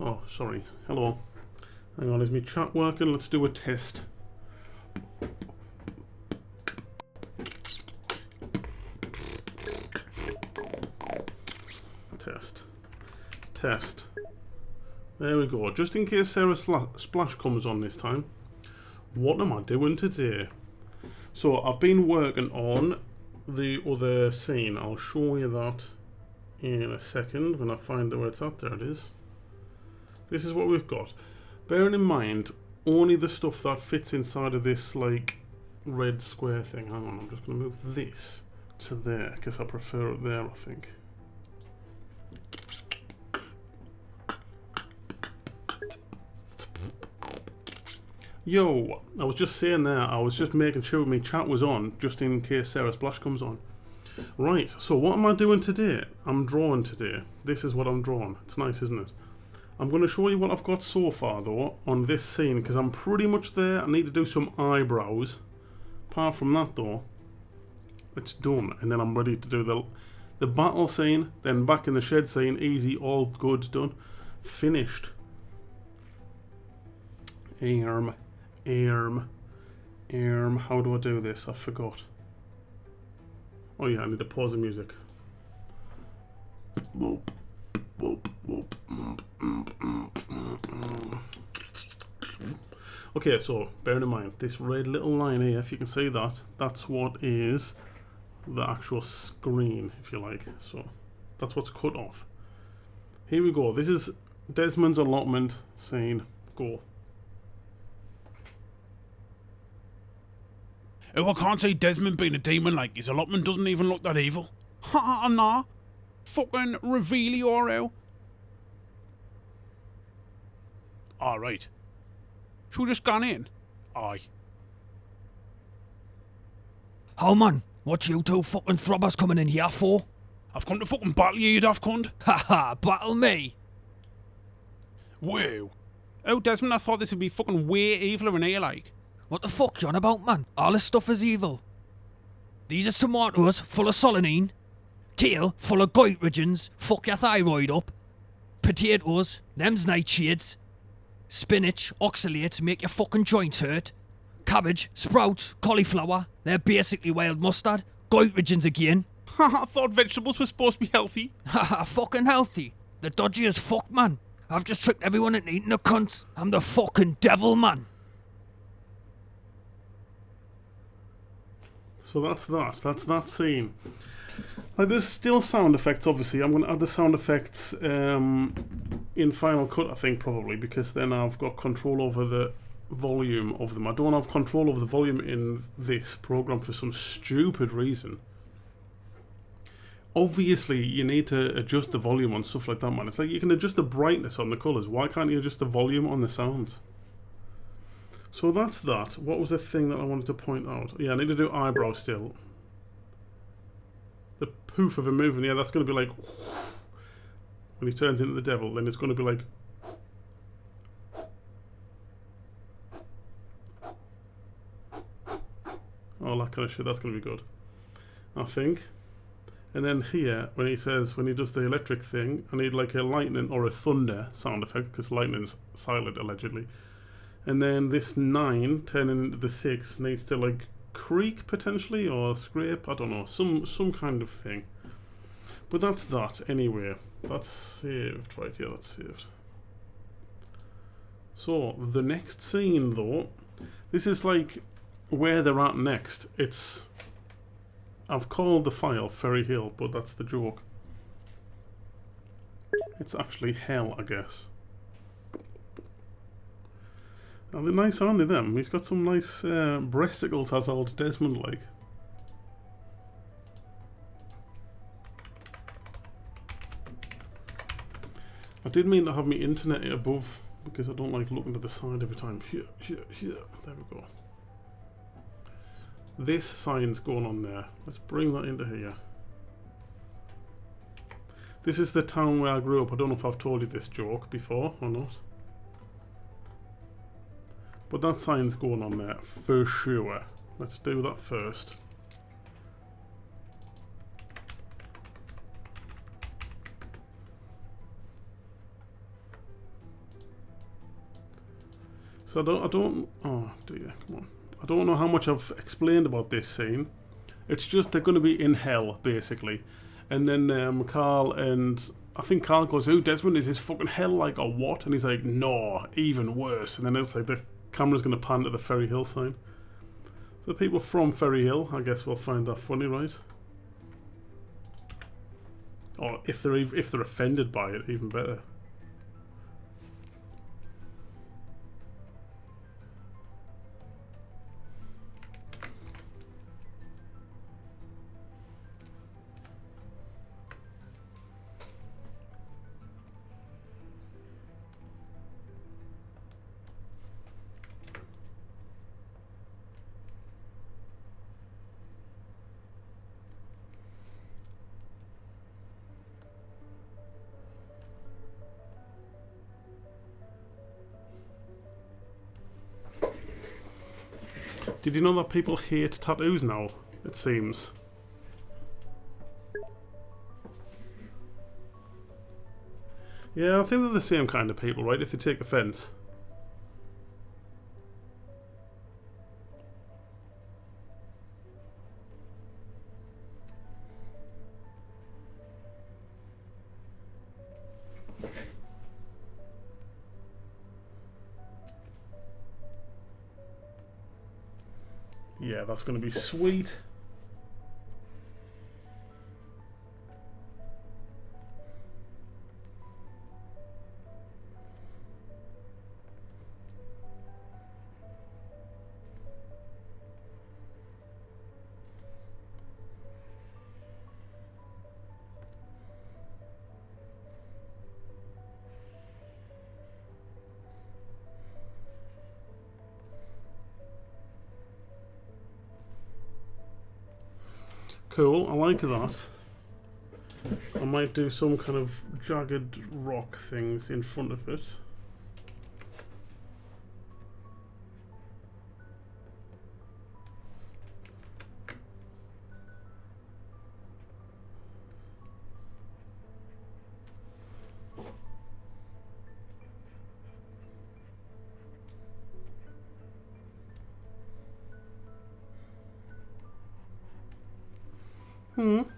Oh, sorry. Hello. Hang on, is my chat working? Let's do a test. Test. There we go. Just in case Sarah Splash comes on this time. What am I doing today? So I've been working on the other scene. I'll show you that in a second when I find out where it's at. There it is. This is what we've got. Bearing in mind, only the stuff that fits inside of this like red square thing. Hang on, I'm just going to move this to there because I prefer it there, I think. Yo, I was just saying there, I was just making sure my chat was on, just in case Sarah Splash comes on. Right, so what am I doing today? I'm drawing today. This is what I'm drawing. It's nice, isn't it? I'm going to show you what I've got so far, though, on this scene, because I'm pretty much there. I need to do some eyebrows. Apart from that, though, it's done. And then I'm ready to do the battle scene, then back in the shed scene. Easy, all good, done. Finished. How do I do this? I forgot. Oh yeah, I need to pause the music. Okay, so bearing in mind this red little line here, if you can see that, that's what is the actual screen, if you like. So that's what's cut off. Here we go. This is Desmond's allotment scene. Go. Oh, I can't say Desmond being a demon like his allotment doesn't even look that evil. Ha nah. Fucking reveal your hell. Alright. Should we just gone in? Aye. Oh man, what you two fucking throbbers coming in here for? I've come to fucking battle you, you daft cunt. Haha, battle me? Whoa. Oh, Desmond, I thought this would be fucking way eviler in here, like. What the fuck you on about, man? All this stuff is evil. These is tomatoes full of solanine. Kale full of goitrogens, fuck your thyroid up. Potatoes, them's nightshades. Spinach, oxalates, make your fucking joints hurt. Cabbage, sprouts, cauliflower, they're basically wild mustard. Goitrogens again. I thought vegetables were supposed to be healthy. Haha, fucking healthy. The dodgy as fuck, man. I've just tricked everyone into eating a cunt. I'm the fucking devil, man. So that's that scene. Like, there's still sound effects, obviously. I'm going to add the sound effects in Final Cut, I think, probably, because then I've got control over the volume of them. I don't have control over the volume in this program for some stupid reason. Obviously, you need to adjust the volume on stuff like that, man. It's like you can adjust the brightness on the colours. Why can't you adjust the volume on the sounds? So that's that. What was the thing that I wanted to point out? Yeah, I need to do eyebrow still. The poof of a moving, yeah, that's going to be like... When he turns into the devil, then it's going to be like... All that kind of shit, that's going to be good. I think. And then here, when he does the electric thing, I need like a lightning or a thunder sound effect, because lightning's silent, allegedly. And then this 9 turning into the 6 needs to like creak potentially or scrape, I don't know, some kind of thing. But that's that anyway. That's saved, right? Yeah, that's saved. So the next scene though, this is like where they're at next. I've called the file Ferry Hill, but that's the joke. It's actually hell, I guess. Now they're nice, aren't they, them? He's got some nice breasticles, as old Desmond like. I did mean to have my internet above, because I don't like looking to the side every time. Here. There we go. This sign's going on there. Let's bring that into here. This is the town where I grew up. I don't know if I've told you this joke before or not. But that sign's going on there for sure. Let's do that first. So I don't. Oh dear, come on. I don't know how much I've explained about this scene. It's just they're going to be in hell basically, and then Carl and I think Carl goes, "Who Desmond is this fucking hell like or what?" And he's like, "No, even worse." And then it's like the camera's going to pan to the Ferry Hill sign. So the people from Ferry Hill, I guess, will find that funny, right? Or if they're offended by it, even better. Did you know that people hate tattoos now? It seems. Yeah, I think they're the same kind of people, right? If they take offence. Yeah, that's going to be sweet. Cool, I like that. I might do some kind of jagged rock things in front of it.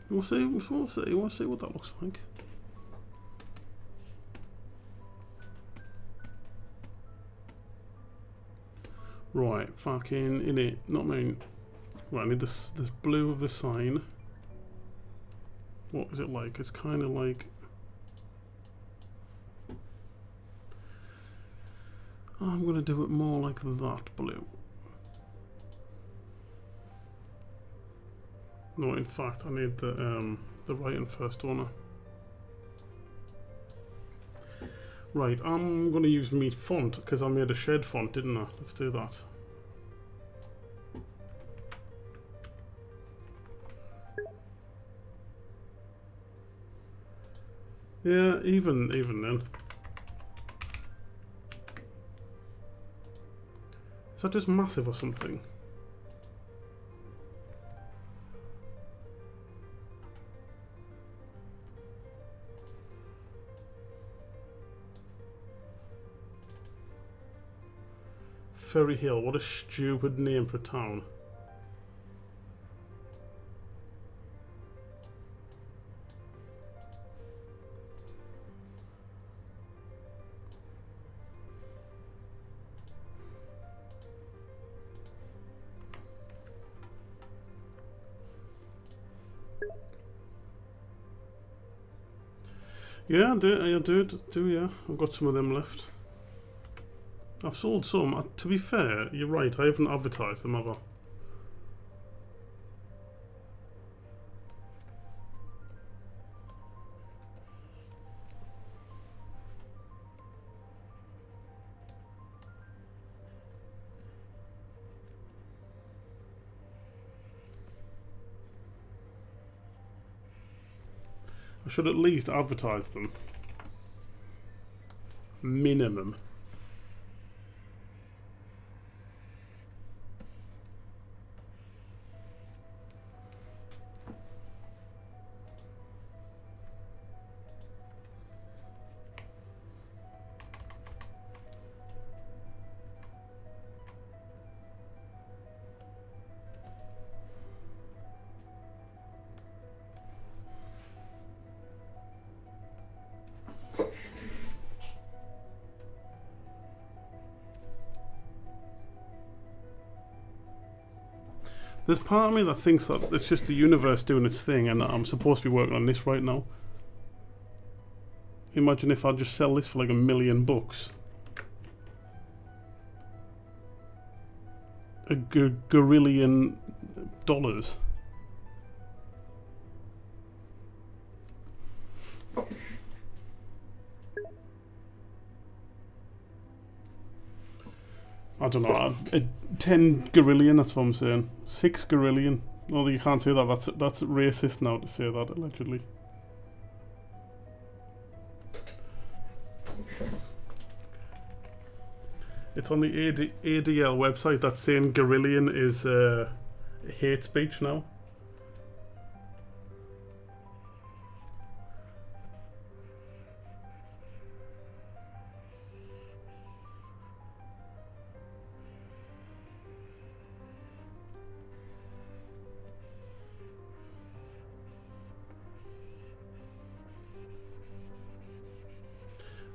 We'll see what that looks like. Right, fucking in it. Not mean. Right, I need this blue of the sign. What is it like? It's kind of like. I'm gonna do it more like that blue. No, in fact, I need the writing first, don't I? Right, I'm going to use Meat font because I made a shed font, didn't I? Let's do that. Yeah, even then. Is that just massive or something? Ferry Hill, what a stupid name for a town. Yeah, I do, yeah. I've got some of them left. I've sold some. To be fair, you're right, I haven't advertised them ever. I should at least advertise them. Minimum. There's part of me that thinks that it's just the universe doing its thing and that I'm supposed to be working on this right now. Imagine if I just sell this for like $1 million. A gorillion dollars. I don't know, 10 gorillion, that's what I'm saying. 6 gorillion. Although you can't say that, that's racist now to say that, allegedly. It's on the ADL website that's saying gorillion is hate speech now.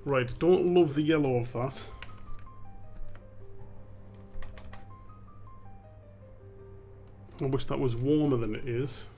Right, don't love the yellow of that. I wish that was warmer than it is.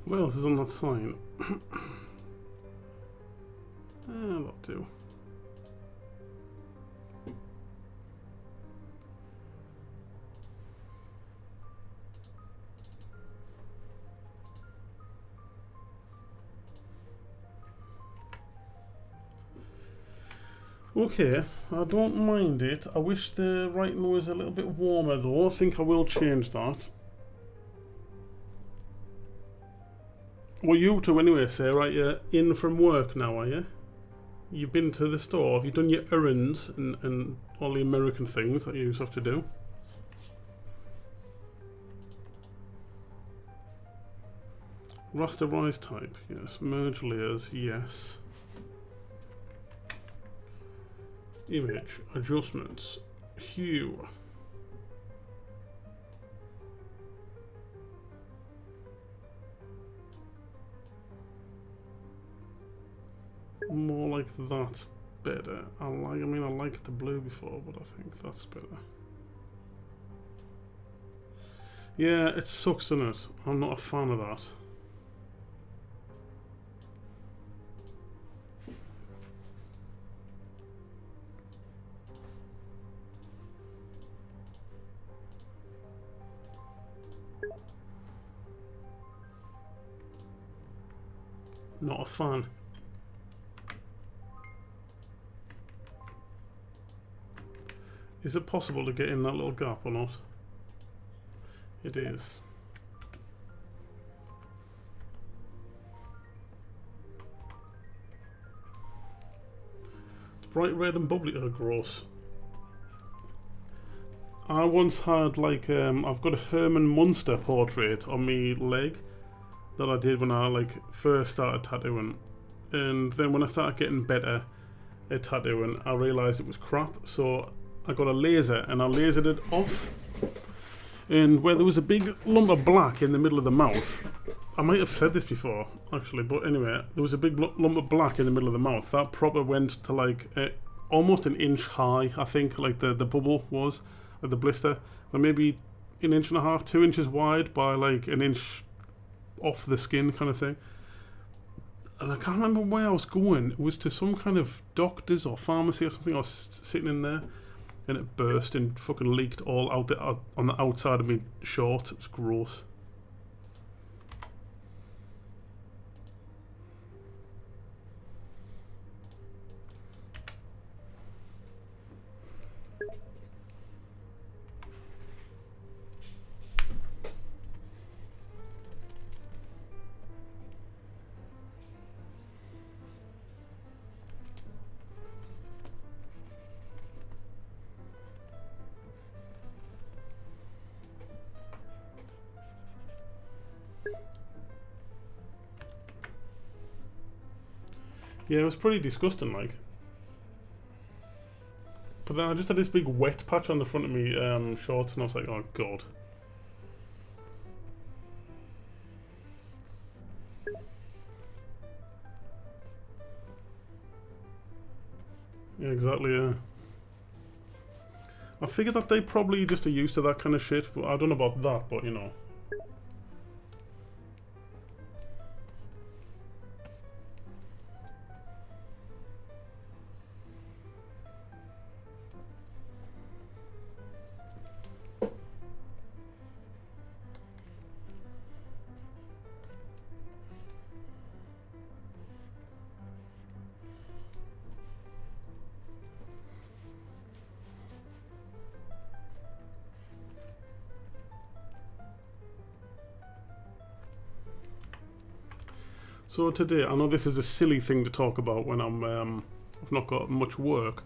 What else is on that sign? That'll do. Okay, I don't mind it. I wish the writing was a little bit warmer though. I think I will change that. Well, you two anyway, Sarah, you're in from work now, are you? You've been to the store, have you done your errands and all the American things that you used to have to do? Rasterize type, yes. Merge layers, yes. Image, adjustments, hue. More like that's better. I liked the blue before, but I think that's better. Yeah, it sucks, doesn't it? I'm not a fan of that. Not a fan. Is it possible to get in that little gap or not? It is. It's bright red and bubbly. Oh, gross. I once had like I've got a Herman Munster portrait on my leg that I did when I like first started tattooing, and then when I started getting better at tattooing, I realised it was crap. So I got a laser and I lasered it off, and where there was a big lump of black in the middle of the mouth, I might have said this before actually, but anyway, there was a big lump of black in the middle of the mouth that proper went to like almost an inch high, I think, like the bubble was, like the blister, or maybe an inch and a half, 2 inches wide by like an inch off the skin kind of thing. And I can't remember where I was going. It was to some kind of doctor's or pharmacy or something. I was sitting in there, and it burst and fucking leaked all out on the outside of my shorts. It was gross. Yeah, it was pretty disgusting, like. But then I just had this big wet patch on the front of me shorts, and I was like, oh god. Yeah, exactly, yeah. I figured that they probably just are used to that kind of shit, but I don't know about that, but you know. So today, I know this is a silly thing to talk about when I've not got much work,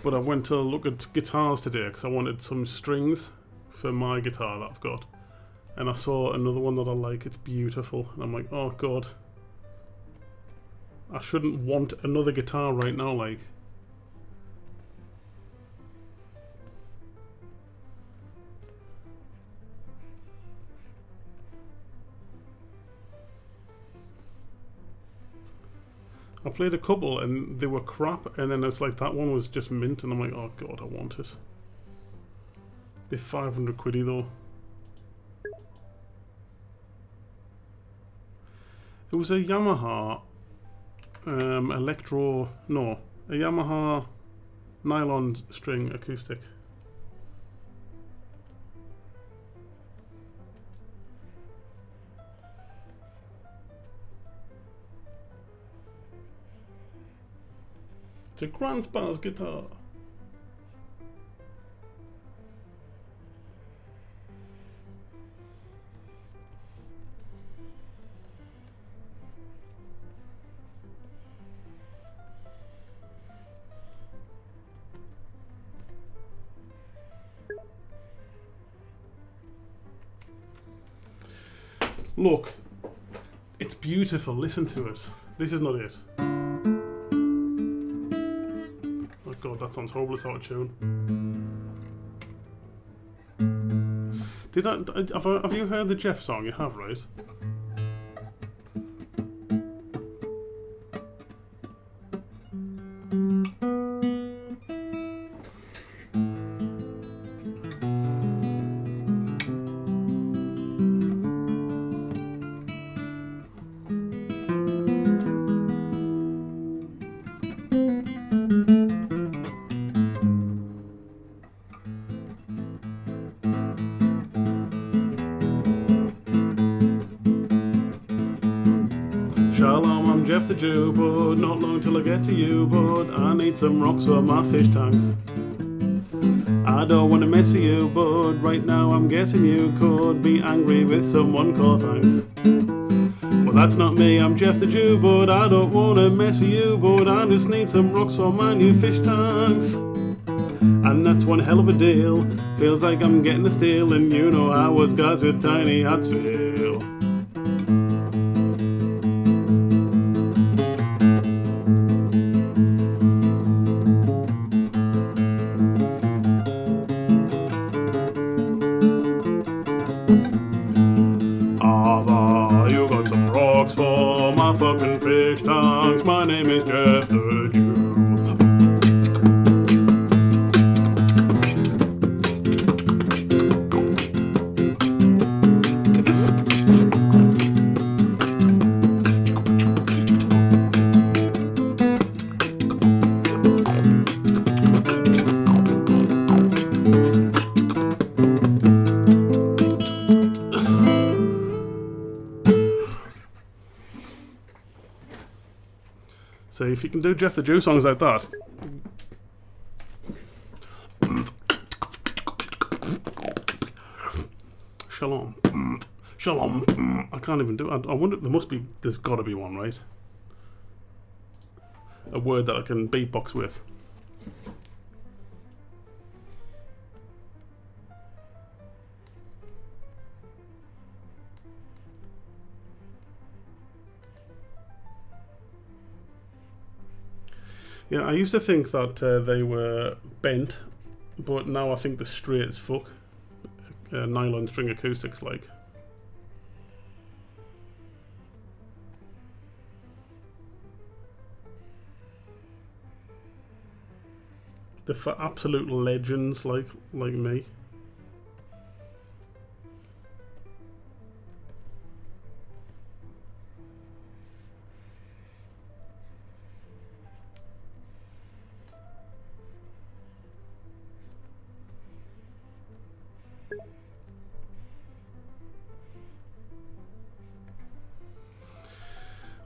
but I went to look at guitars today because I wanted some strings for my guitar that I've got, and I saw another one that I like. It's beautiful, and I'm like, oh god, I shouldn't want another guitar right now, like. I played a couple and they were crap, and then it's like that one was just mint, and I'm like, oh god, I want it. Be 500 quiddy though. It was a Yamaha a Yamaha nylon string acoustic. It's a Grand Spas guitar. Look, it's beautiful. Listen to it. This is not it. Oh god, that sounds hopeless out of tune. Have you heard the Jeff song? You have, right? Shalom, I'm Jeff the Jew, but not long till I get to you, but I need some rocks for my fish tanks. I don't want to mess with you, but right now I'm guessing you could be angry with someone called thanks. Well, that's not me, I'm Jeff the Jew, but I don't want to mess with you, but I just need some rocks for my new fish tanks. And that's one hell of a deal, feels like I'm getting a steal, and you know how us guys with tiny hats feel. You got some rocks for my fucking fish tanks. My name is Jeff the Jew. So if you can do Jeff the Jew songs like that. Shalom. Shalom. I can't even do it. I wonder, there's got to be one, right? A word that I can beatbox with. Yeah, I used to think that they were bent, but now I think they're straight as fuck. Nylon string acoustics, like. They're for absolute legends, like me.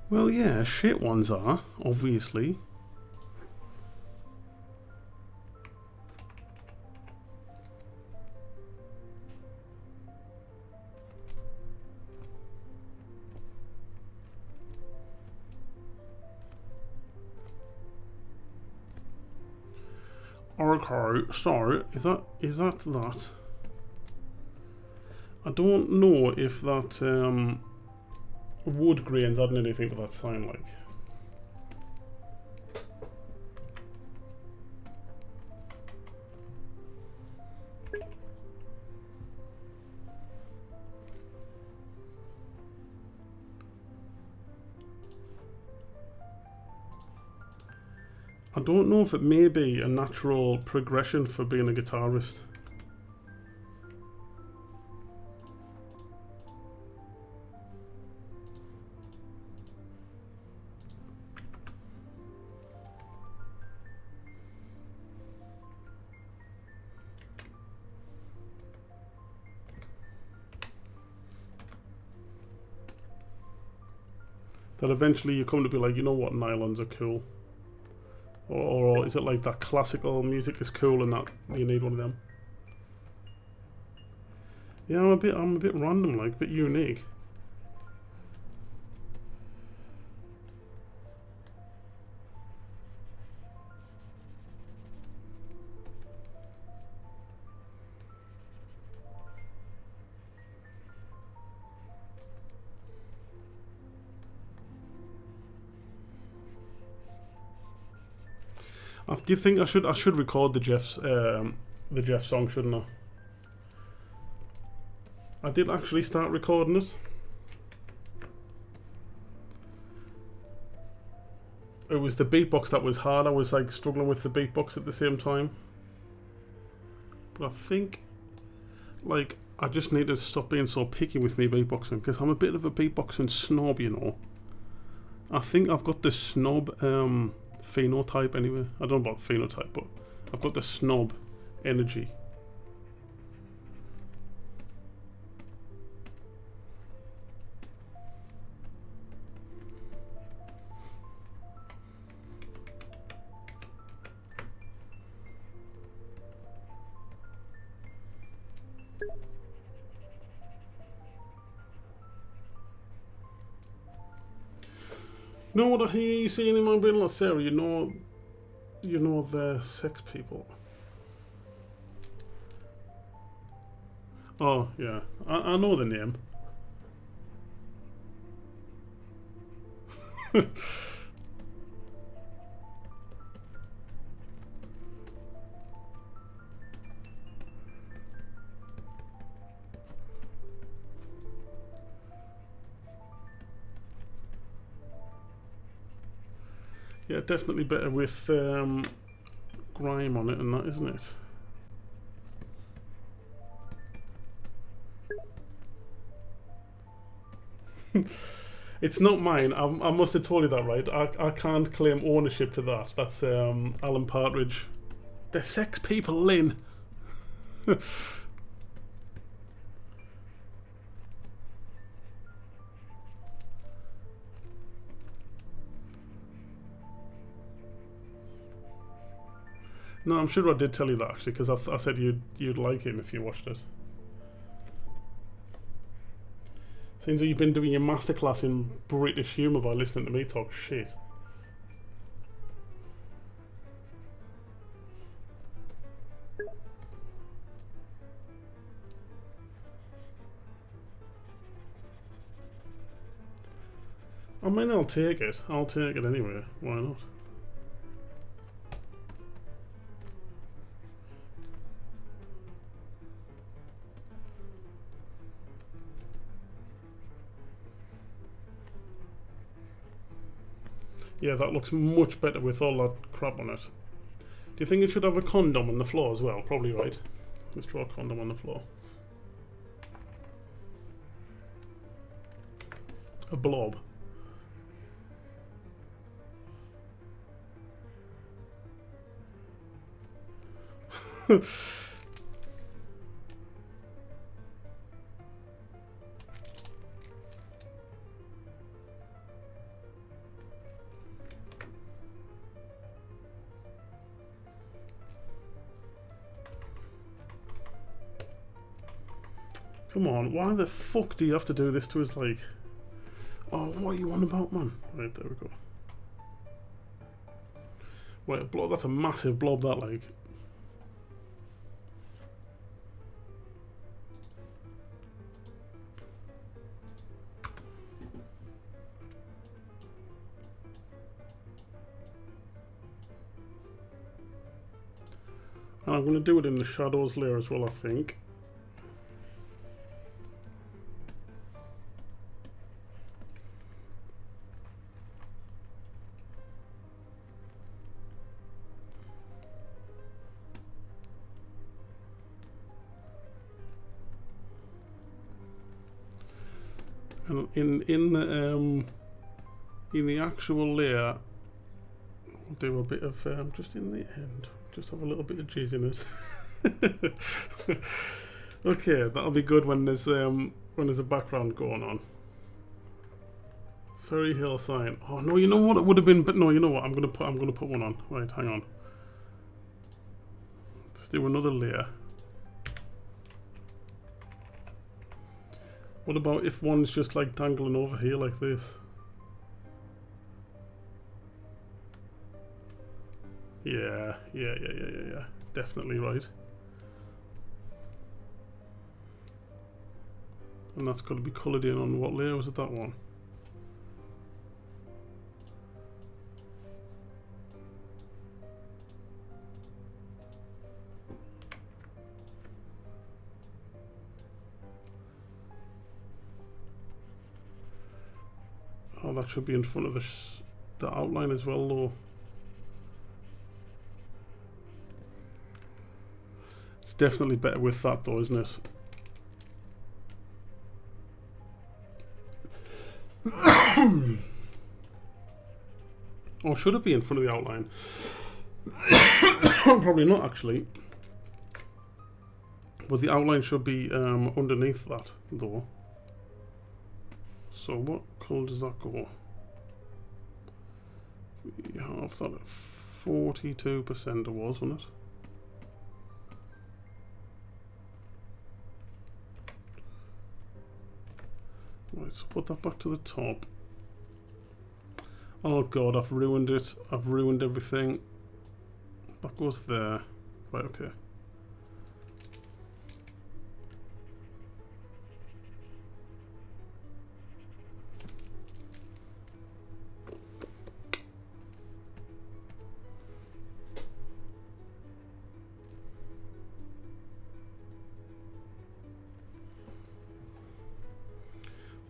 Well, yeah, shit ones are, obviously. Okay, so is that? I don't know if that wood grain's adding anything to that sign, like. I don't know if it may be a natural progression for being a guitarist. That eventually you come to be like, you know what, nylons are cool. Or is it like that classical music is cool and that you need one of them? Yeah, I'm a bit random, like, a bit unique. Do you think I should record the Jeff song, shouldn't I? I did actually start recording it. It was the beatbox that was hard. I was like struggling with the beatbox at the same time. But I think, like, I just need to stop being so picky with me beatboxing, because I'm a bit of a beatboxing snob, you know. I think I've got the snob phenotype anyway. I don't know about phenotype, but I've got the snob energy. Know what I hear you saying in my brain, like, Sarah? You know they're sex people. Oh yeah, I know the name. Yeah, definitely better with grime on it and that, isn't it? It's not mine. I must have told you that, right? I can't claim ownership to that. That's Alan Partridge. They're sex people, Lynn. No, I'm sure I did tell you that actually, because I said you'd like him if you watched it. Seems like you've been doing your masterclass in British humour by listening to me talk shit. I mean, I'll take it. I'll take it anyway. Why not? Yeah, that looks much better with all that crap on it. Do you think it should have a condom on the floor as well? Probably right. Let's draw a condom on the floor. A blob. Come on, why the fuck do you have to do this to us, like... Oh, what are you on about, man? Right, there we go. Wait, a blob, that's a massive blob, that, like. And I'm going to do it in the shadows layer as well, I think. And in the actual layer, we'll do a bit of just in the end, just have a little bit of jizz in it. Okay, that'll be good when there's a background going on. Ferry Hill sign. Oh no, you know what it would have been, but no, you know what? I'm gonna put one on. Right, hang on. Let's do another layer. What about if one's just like dangling over here like this? Yeah. Definitely right. And that's got to be coloured in on what layer was it, that one? Oh, that should be in front of the outline as well, though. It's definitely better with that, though, isn't it? Or should it be in front of the outline? Probably not, actually. But the outline should be underneath that, though. So what colour does that go? We have that at 42% it was, wasn't it? Right, so put that back to the top. Oh god, I've ruined it. I've ruined everything. That goes there. Right, okay.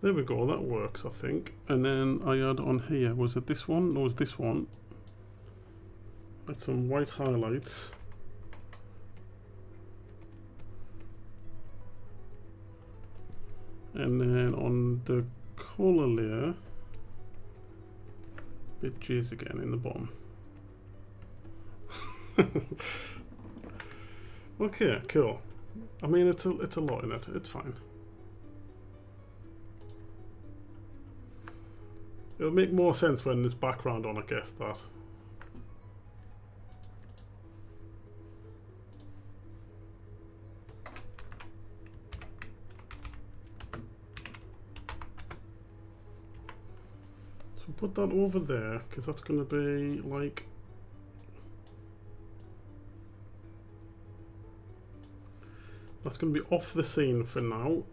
There we go, that works, I think. And then I had on here, was it this one? No, it was this one. Had some white highlights. And then on the colour layer, bit jizz again in the bottom. Okay, cool. I mean, it's a lot in it. It's fine. It'll make more sense when there's background on, I guess, that. So put that over there, because that's going to be like... That's going to be off the scene for now.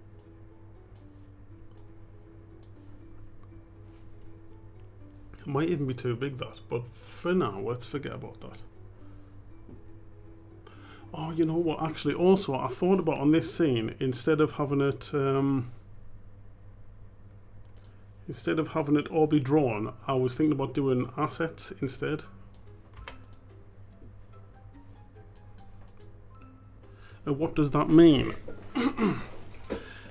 It might even be too big, that, but for now, let's forget about that. Oh, you know what, actually, also, I thought about on this scene, instead of having it, Instead of having it all be drawn, I was thinking about doing assets instead. And what does that mean?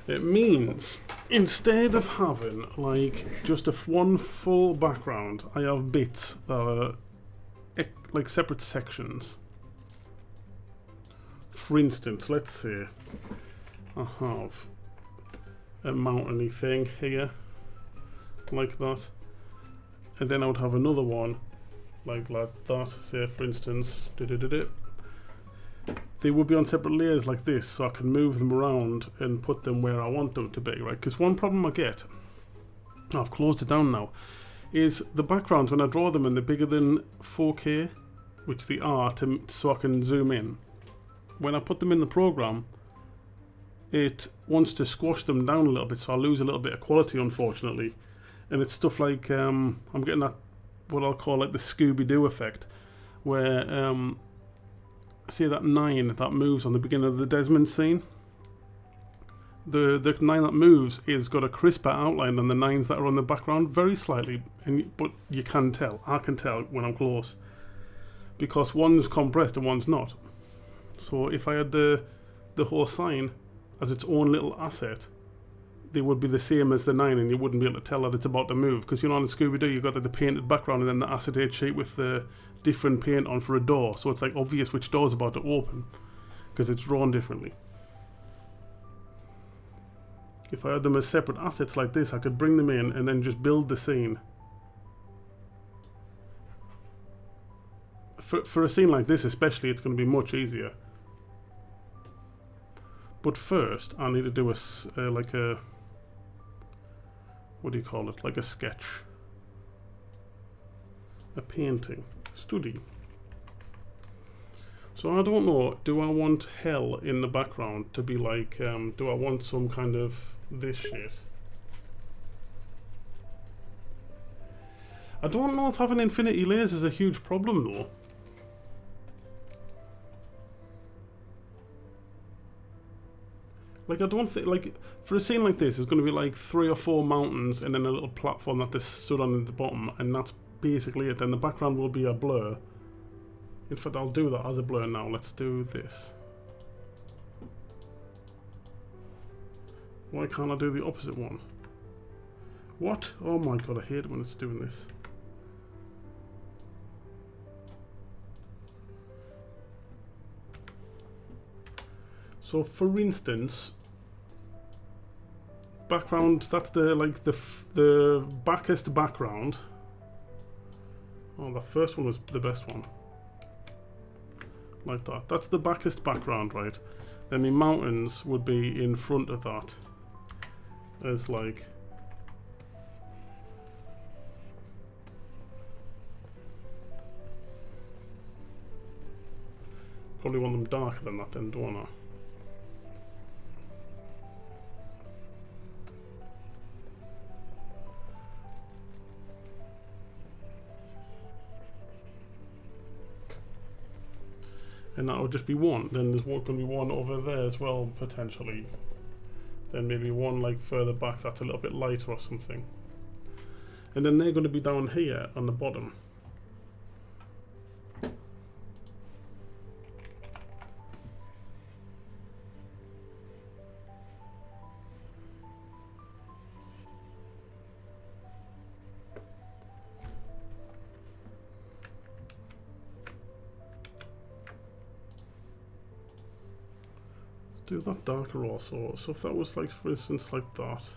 It means instead of having like just one full background, I have bits that are like separate sections. For instance, let's say I have a mountainy thing here, like that, and then I would have another one like that, say for instance, they would be on separate layers like this, so I can move them around and put them where I want them to be, right? Because one problem I get, I've closed it down now, is the backgrounds when I draw them and they're bigger than 4K, which they are, so I can zoom in. When I put them in the program, it wants to squash them down a little bit, so I lose a little bit of quality, unfortunately. And it's stuff like, I'm getting that, what I'll call like the Scooby-Doo effect, where, see that 9 that moves on the beginning of the Desmond scene? The 9 that moves is got a crisper outline than the 9s that are on the background, very slightly, but you can tell, I can tell when I'm close, because one's compressed and one's not. So if I had the whole sign as its own little asset, they would be the same as the 9 and you wouldn't be able to tell that it's about to move, because you know on the Scooby-Doo you've got the painted background and then the acetate sheet with the different paint on for a door, so it's like obvious which door is about to open because it's drawn differently. If I had them as separate assets like this, I could bring them in and then just build the scene. For a scene like this especially, it's going to be much easier. But first I need to do like a, what do you call it, like a sketch, a painting, study. So I don't know, do I want hell in the background to be like, do I want some kind of this shit? I don't know if having infinity layers is a huge problem though. Like I don't think, like for a scene like this, it's going to be like 3 or 4 mountains and then a little platform that they stood on at the bottom, and that's basically it. Then the background will be a blur. In fact, I'll do that as a blur now. Let's do this. Why can't I do the opposite one? What? Oh my god, I hate it when it's doing this. So for instance, background, that's the like the backest background. Oh, the first one was the best one. Like that. That's the backest background, right? Then the mountains would be in front of that. As like, probably want them darker than that then, don't I? And that would just be one. Then there's going to be one over there as well, potentially. Then maybe one like further back that's a little bit lighter or something. And then they're going to be down here on the bottom. Do that darker also. So if that was like, for instance, like that.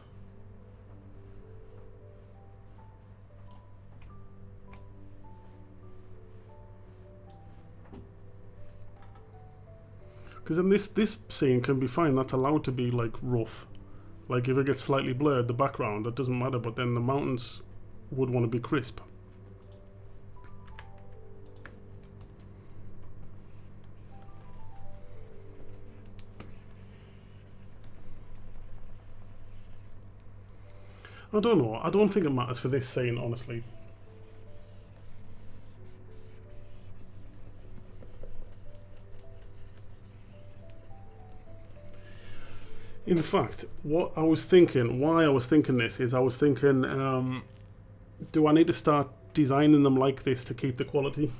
Because in this scene can be fine. That's allowed to be like rough. Like if it gets slightly blurred, the background, it doesn't matter. But then the mountains would want to be crisp. I don't know. I don't think it matters for this scene, honestly. In fact, what I was thinking, why I was thinking this is I was thinking, do I need to start designing them like this to keep the quality?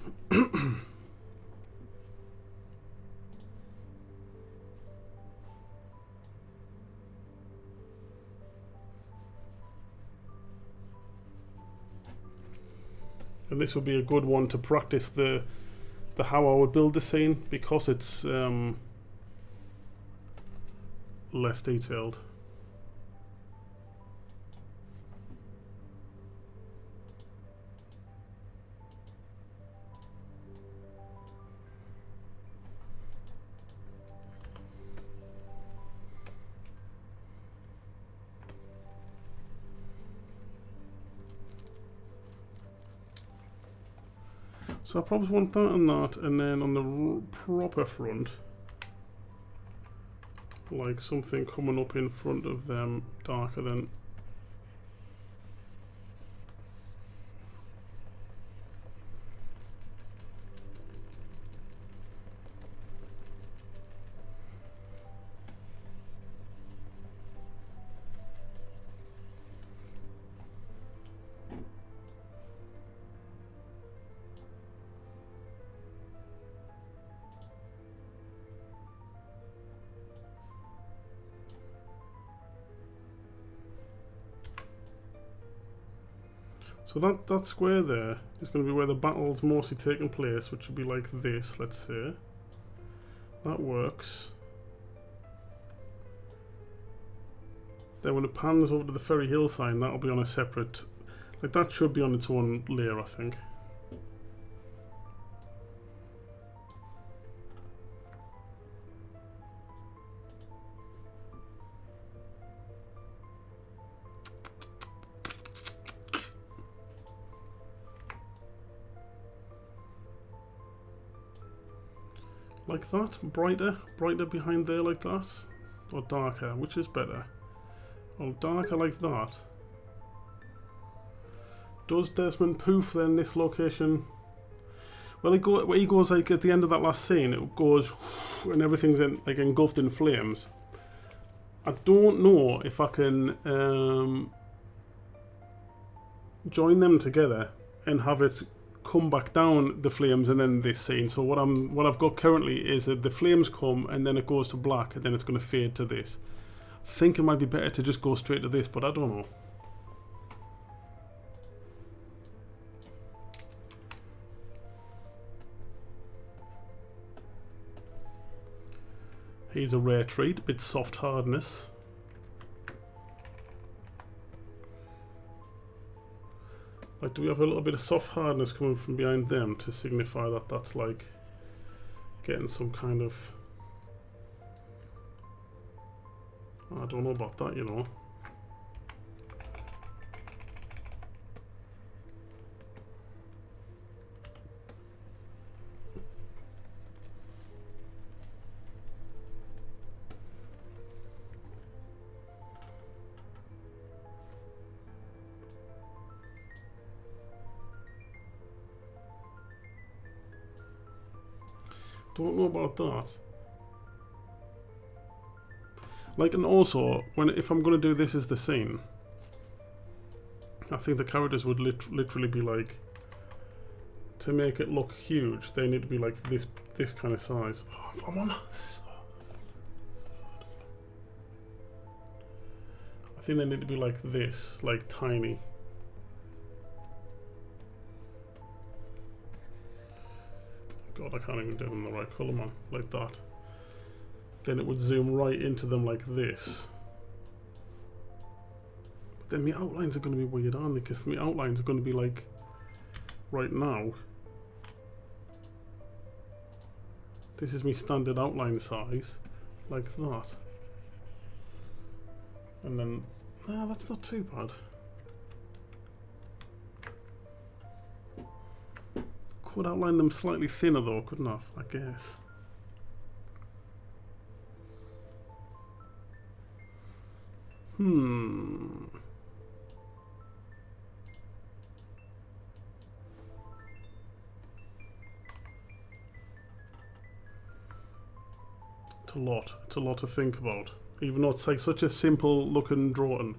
And this would be a good one to practice the how I would build the scene, because it's less detailed. So I probably want that and that, and then on the proper front, like something coming up in front of them darker than. So that square there is going to be where the battle's mostly taking place, which would be like this, let's say. That works. Then when it pans over to the Ferry Hill sign, that'll be on a separate... Like, that should be on its own layer, I think. Like that? Brighter behind there like that? Or darker? Which is better? Oh, darker like that. Does Desmond poof then this location? Well, where he goes like at the end of that last scene, it goes and everything's like engulfed in flames. I don't know if I can join them together and have it come back down the flames and then this scene. So what I've got currently is that the flames come and then it goes to black and then it's going to fade to this. I think it might be better to just go straight to this, but I don't know. Here's a rare treat, a bit soft hardness. Like, do we have a little bit of soft hardness coming from behind them to signify that that's like getting some kind of... I don't know about that, you know. Don't know about that. Like, and also, if I'm going to do this as the scene, I think the characters would literally be like, to make it look huge, they need to be like this kind of size. Oh, I'm on. I think they need to be like this, like tiny. God, I can't even do them the right colour, man. Like that. Then it would zoom right into them like this. But then the outlines are going to be weird, aren't they? Because the outlines are going to be like right now. This is me standard outline size, like that. And then, nah, that's not too bad. Could outline them slightly thinner though, couldn't I? I guess. It's a lot. It's a lot to think about. even though it's like such a simple looking drawing.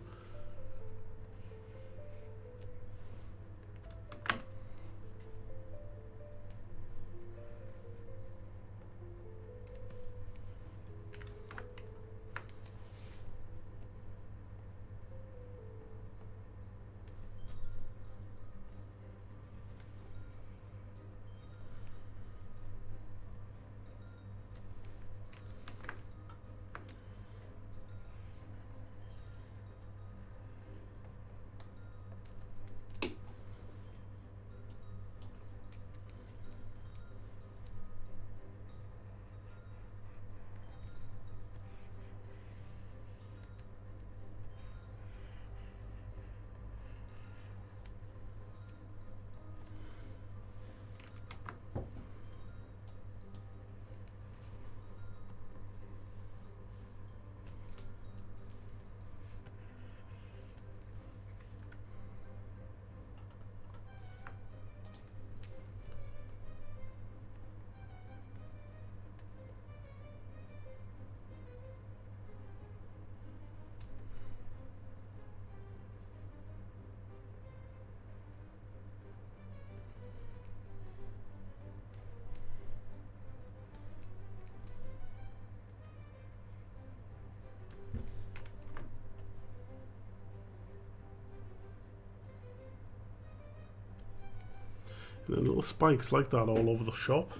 And then little spikes like that all over the shop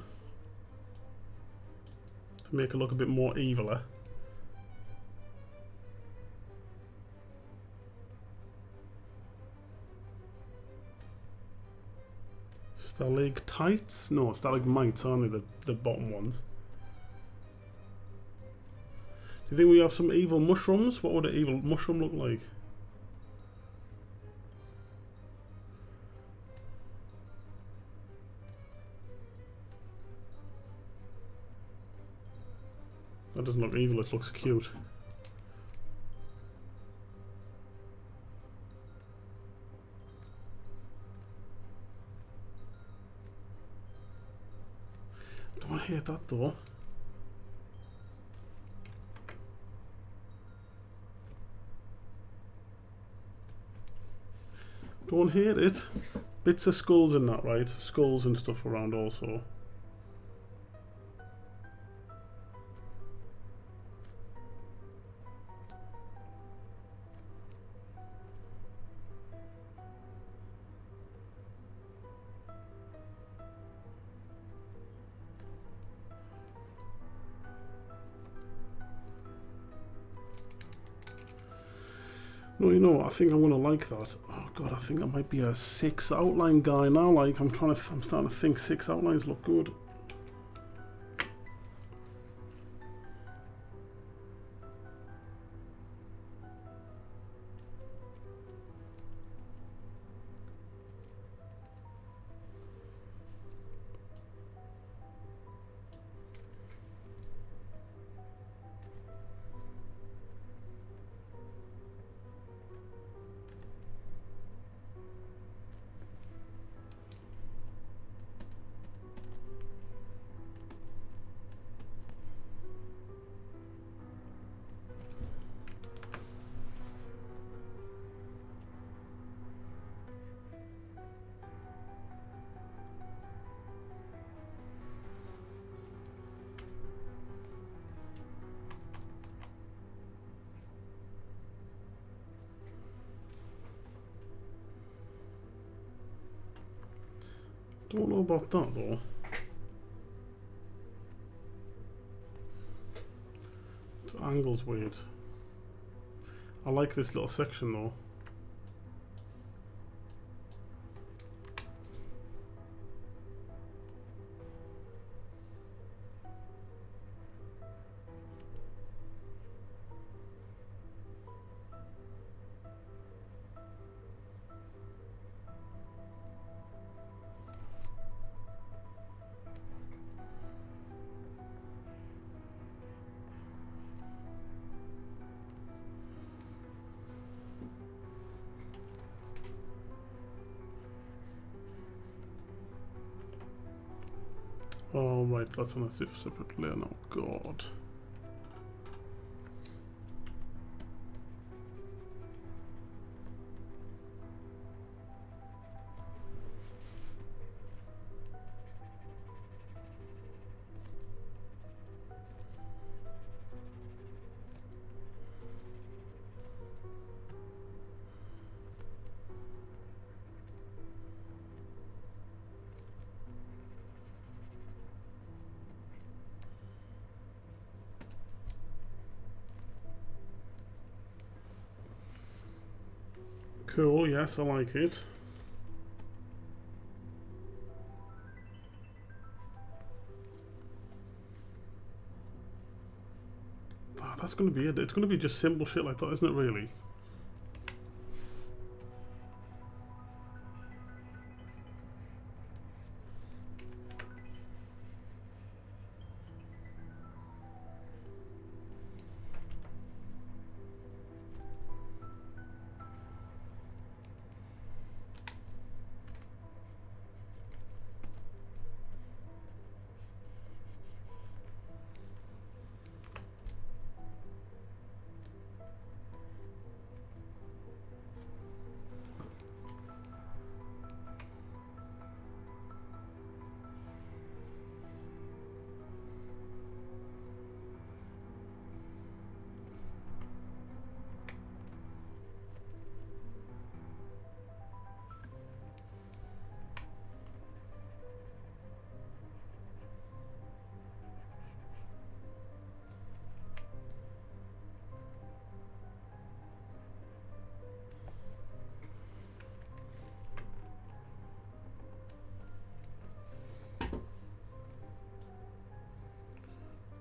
to make it look a bit more eviler. Stalactites? No, stalagmites, aren't they? The bottom ones. Do you think we have some evil mushrooms? What would an evil mushroom look like? That doesn't look evil, it looks cute. Don't hate that though. Don't hate it. Bits of skulls in that, right? Skulls and stuff around also. No, you know what? I think I'm gonna like that. Oh god, I think I might be a 6 outline guy now. Like I'm starting to think 6 outlines look good. Don't know about that though. The angle's weird. I like this little section though. Oh right, that's on a separate layer now. God. Cool, yes, I like it. Ah, that's going to be it. It's going to be just simple shit like that, isn't it, really?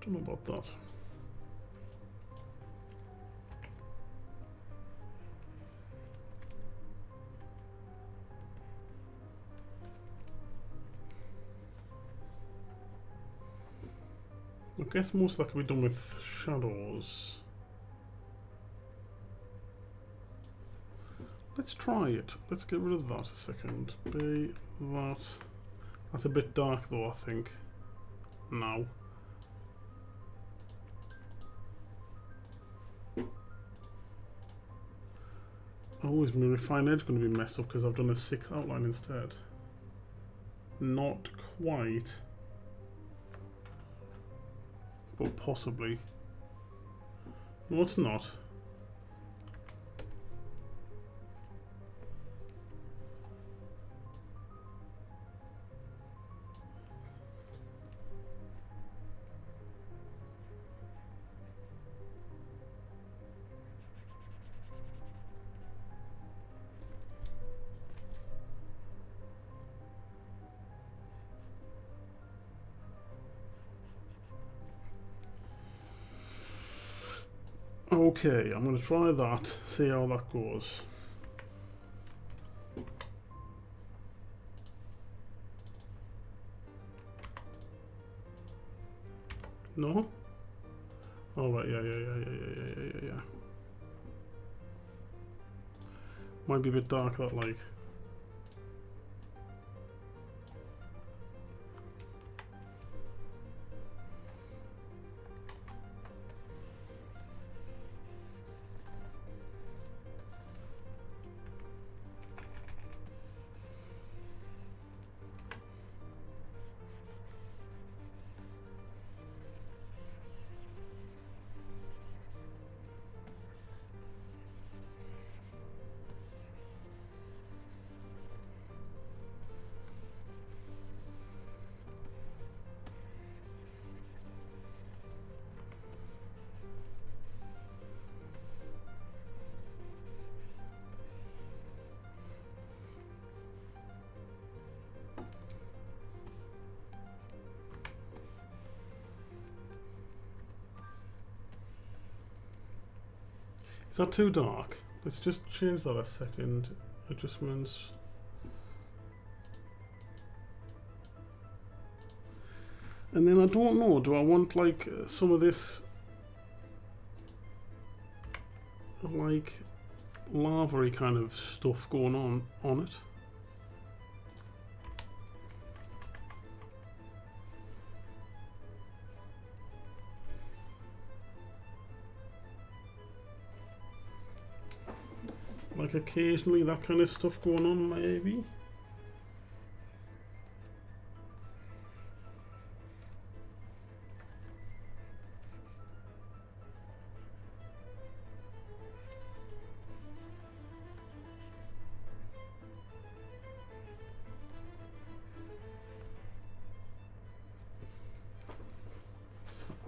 Don't know about that. I guess most of that can be done with shadows. Let's try it. Let's get rid of that a second. Be that. That's a bit dark though, I think. Now. Oh, is my refine edge going to be messed up because I've done a 6 outline instead? Not quite. But possibly. No, it's not. Okay, I'm going to try that, see how that goes. No? Alright, yeah. Might be a bit dark, that light. Is that too dark? Let's just change that a second. Adjustments. And then I don't know, do I want like some of this like lava-y kind of stuff going on it? Like occasionally that kind of stuff going on, maybe?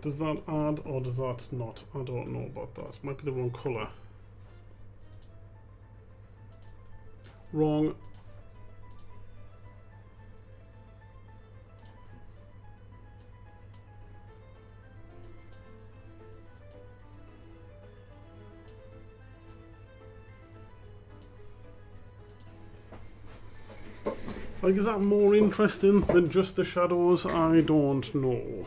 Does that add or does that not? I don't know about that. Might be the wrong colour. Wrong. Like, is that more interesting than just the shadows? I don't know.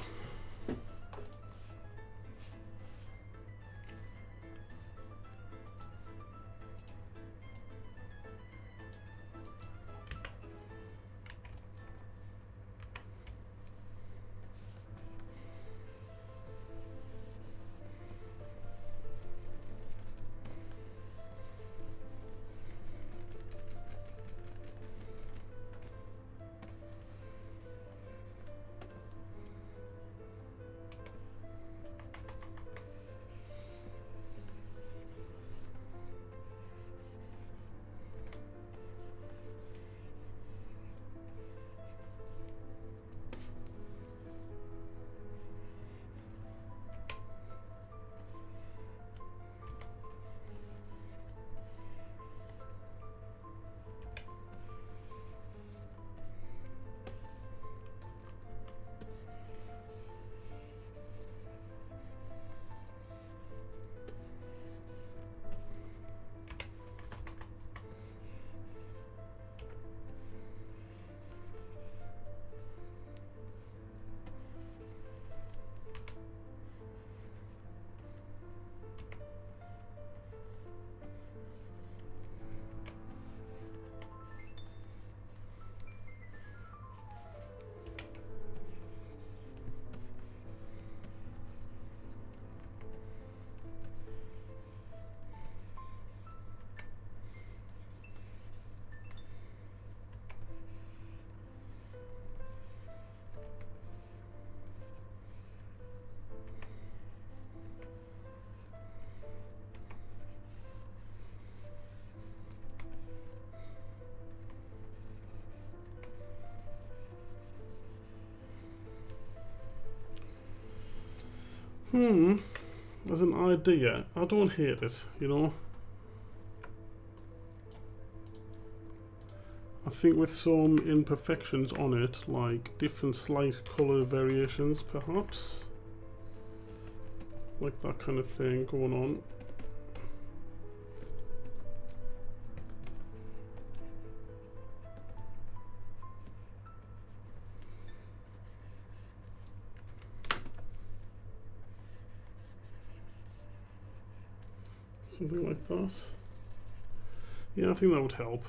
As an idea, I don't hate it, you know. I think with some imperfections on it, like different slight colour variations perhaps. Like that kind of thing going on. Something like that. Yeah, I think that would help.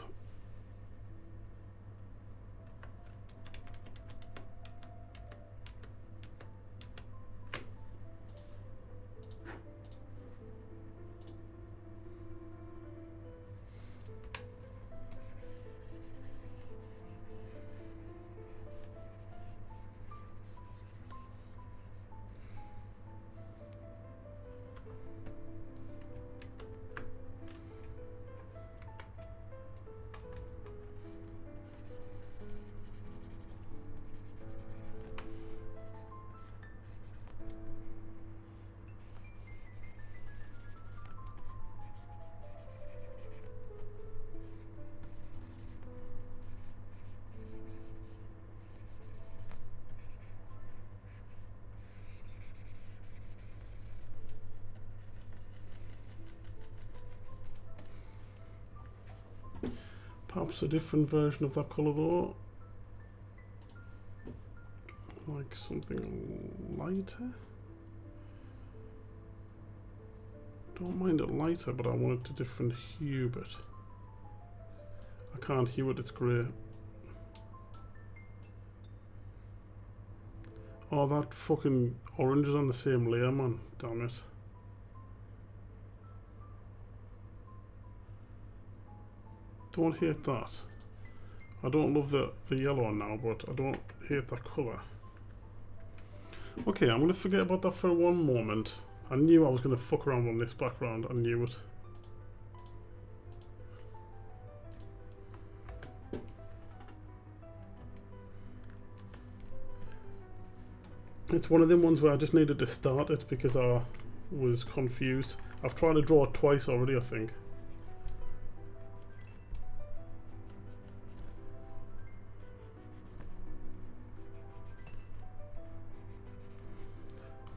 Perhaps a different version of that colour though. Like something lighter. Don't mind it lighter, but I want it a different hue, but I can't hue it, it's grey. Oh, that fucking orange is on the same layer, man. Damn it. Don't hate that. I don't love the yellow now, but I don't hate that colour. Okay, I'm going to forget about that for one moment. I knew I was going to fuck around on this background. I knew it. It's one of them ones where I just needed to start it because I was confused. I've tried to draw it twice already, I think.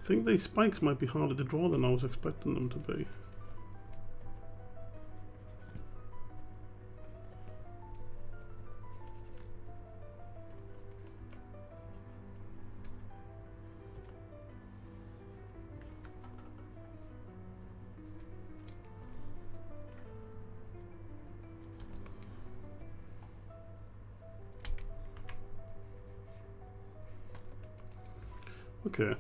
I think these spikes might be harder to draw than I was expecting them to be. Okay.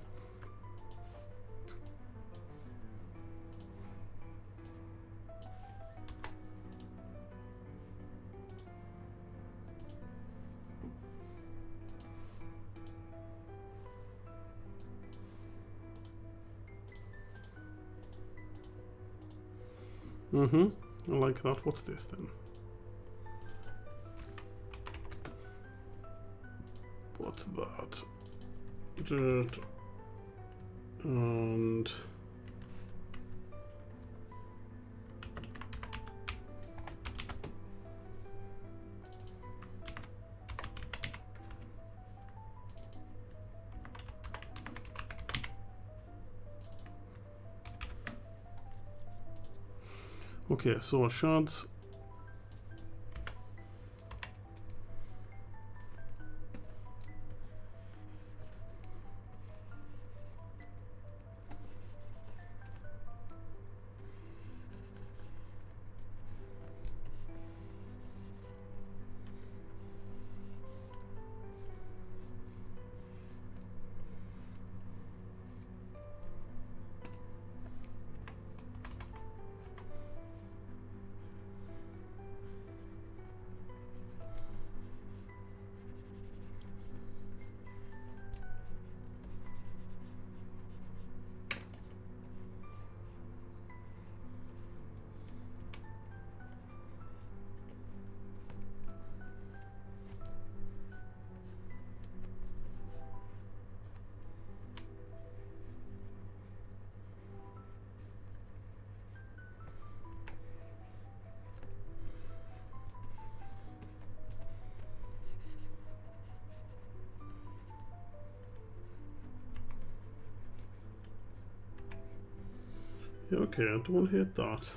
I like that. What's this then? What's that? Dirt. And okay, so shards. Yeah, okay, I don't hate that.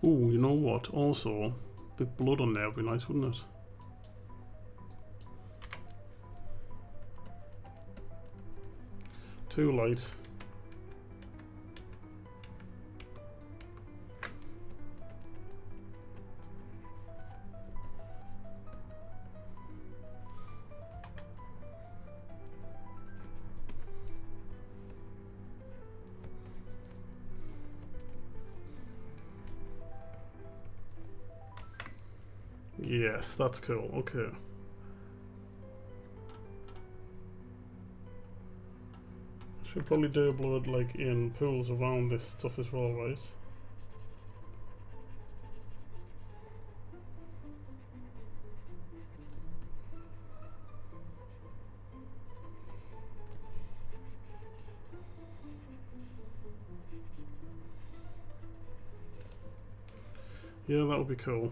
Ooh, you know what? Also, a bit blood on there would be nice, wouldn't it? Too light. Yes, that's cool. Okay. Should probably do blood like in pools around this stuff as well, right? Yeah, that would be cool.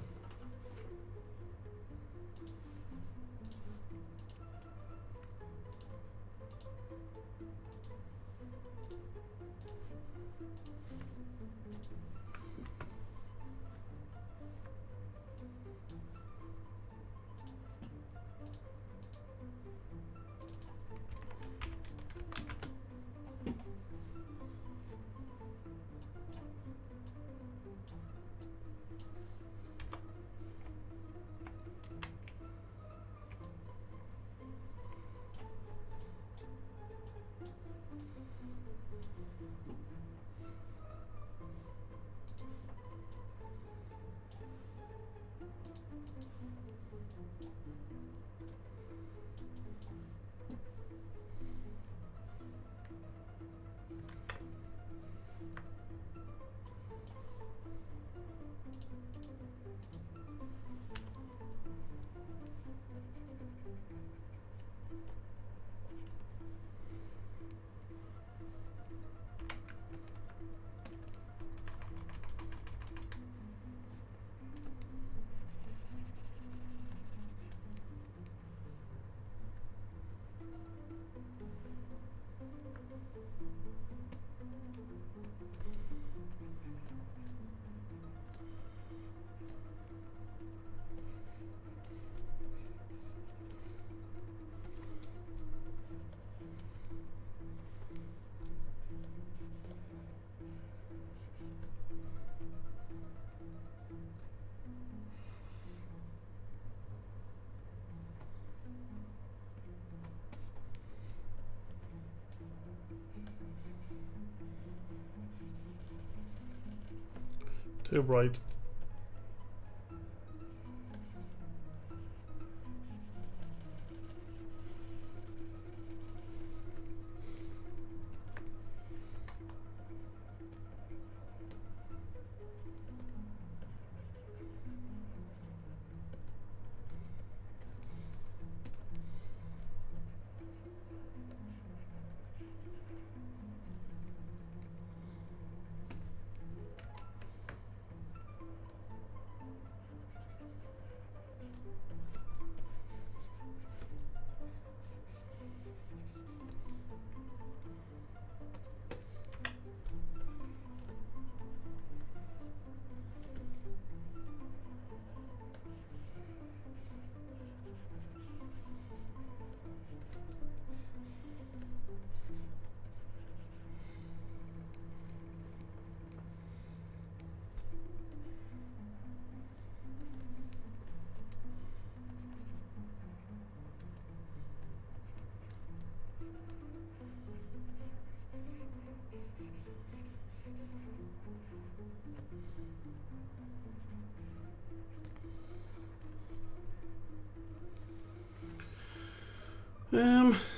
To right.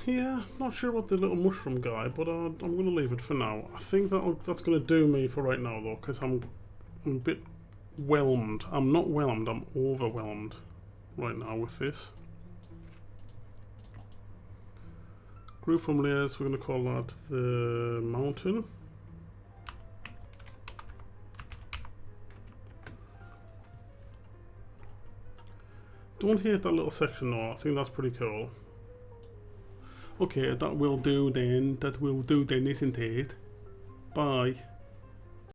Yeah, not sure about the little mushroom guy, but I'm going to leave it for now. I think that's going to do me for right now, though, because I'm a bit whelmed. I'm not whelmed, I'm overwhelmed right now with this. Group from layers, we're going to call that the mountain. Don't hate that little section though, I think that's pretty cool. Okay, that will do then, isn't it? Bye.